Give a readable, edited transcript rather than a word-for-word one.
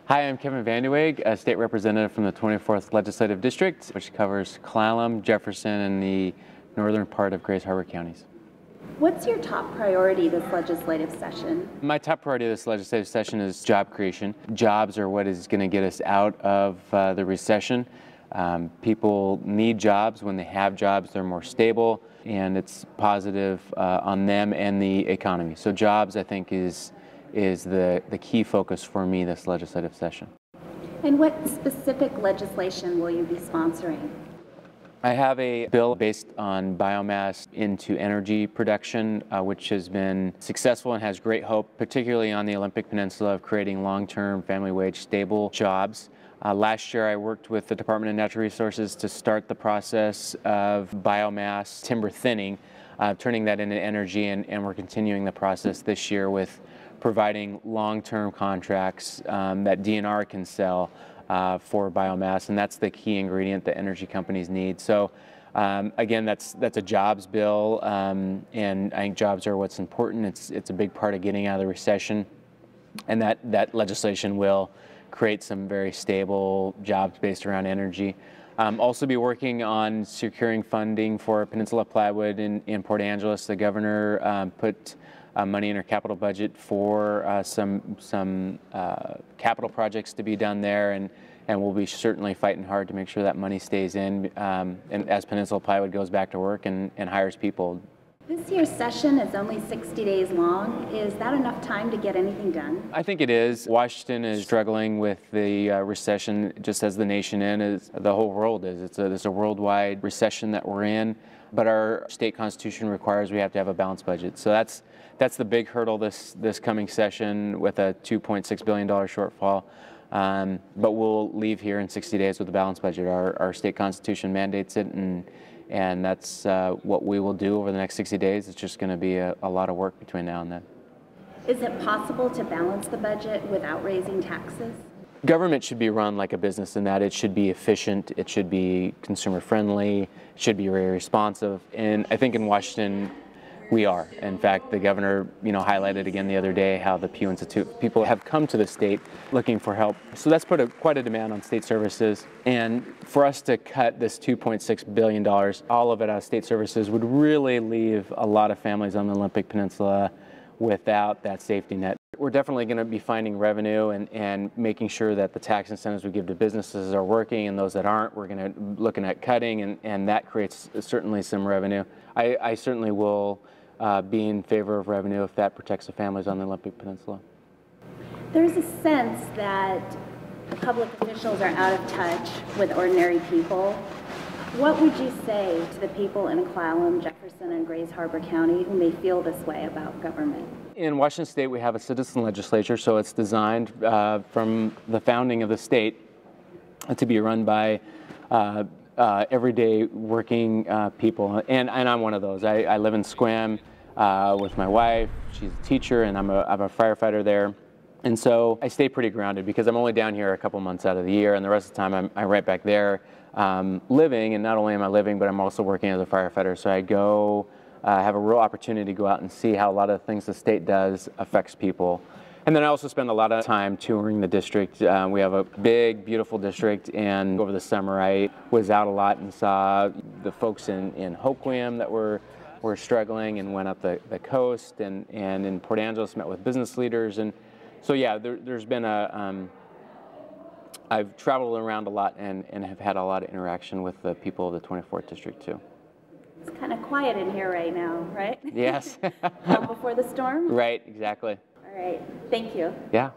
Hi, I'm Kevin Wege, a state representative from the 24th Legislative District, which covers Clallam, Jefferson, and the northern part of Grays Harbor counties. What's your top priority this legislative session? My top priority this legislative session is job creation. Jobs are what is going to get us out of the recession. People need jobs. When they have jobs, they're more stable, and it's positive on them and the economy. So jobs, I think, is the key focus for me this legislative session. And what specific legislation will you be sponsoring? I have a bill based on biomass into energy production, which has been successful and has great hope, particularly on the Olympic Peninsula, of creating long-term family wage stable jobs. Last year I worked with the Department of Natural Resources to start the process of biomass timber thinning, turning that into energy, and we're continuing the process this year with providing long-term contracts that DNR can sell for biomass, and that's the key ingredient that energy companies need. So again, that's a jobs bill, and I think jobs are what's important. It's a big part of getting out of the recession, and that legislation will create some very stable jobs based around energy. Also be working on securing funding for Peninsula Plywood in Port Angeles. The governor put money in our capital budget for some capital projects to be done there, and we'll be certainly fighting hard to make sure that money stays in and as Peninsula Plywood goes back to work and hires people. This year's session is only 60 days long. Is that enough time to get anything done? I think it is. Washington is struggling with the recession, just as the nation is, the whole world is. It's a worldwide recession that we're in, but our state constitution requires we have to have a balanced budget. So that's the big hurdle this coming session, with a $2.6 billion shortfall. But we'll leave here in 60 days with a balanced budget. Our state constitution mandates it, and that's what we will do over the next 60 days. It's just going to be a lot of work between now and then. Is it possible to balance the budget without raising taxes? Government should be run like a business in that it should be efficient, it should be consumer friendly, it should be very responsive, and I think in Washington we are. In fact, the governor, highlighted again the other day how the Pew Institute people have come to the state looking for help. So that's put quite a demand on state services. And for us to cut this $2.6 billion, all of it out of state services, would really leave a lot of families on the Olympic Peninsula without that safety net. We're definitely going to be finding revenue and making sure that the tax incentives we give to businesses are working, and those that aren't, we're going to be looking at cutting, and that creates certainly some revenue. I certainly will be in favor of revenue if that protects the families on the Olympic Peninsula. There's a sense that public officials are out of touch with ordinary people. What would you say to the people in Clallam, Jefferson, and Grays Harbor County who may feel this way about government? In Washington State, we have a citizen legislature, so it's designed from the founding of the state to be run by everyday working people, and I'm one of those. I live in Squam with my wife. She's a teacher, and I'm a firefighter there. And so I stay pretty grounded because I'm only down here a couple months out of the year, and the rest of the time I'm right back there living. And not only am I living, but I'm also working as a firefighter. So I go have a real opportunity to go out and see how a lot of the things the state does affects people. And then I also spend a lot of time touring the district. We have a big, beautiful district, and over the summer I was out a lot and saw the folks in Hoquiam that were struggling, and went up the coast, and in Port Angeles met with business leaders. And so yeah, there's been I've traveled around a lot and have had a lot of interaction with the people of the 24th District too. It's kind of quiet in here right now, right? Yes. Before the storm? Right, exactly. All right, thank you. Yeah.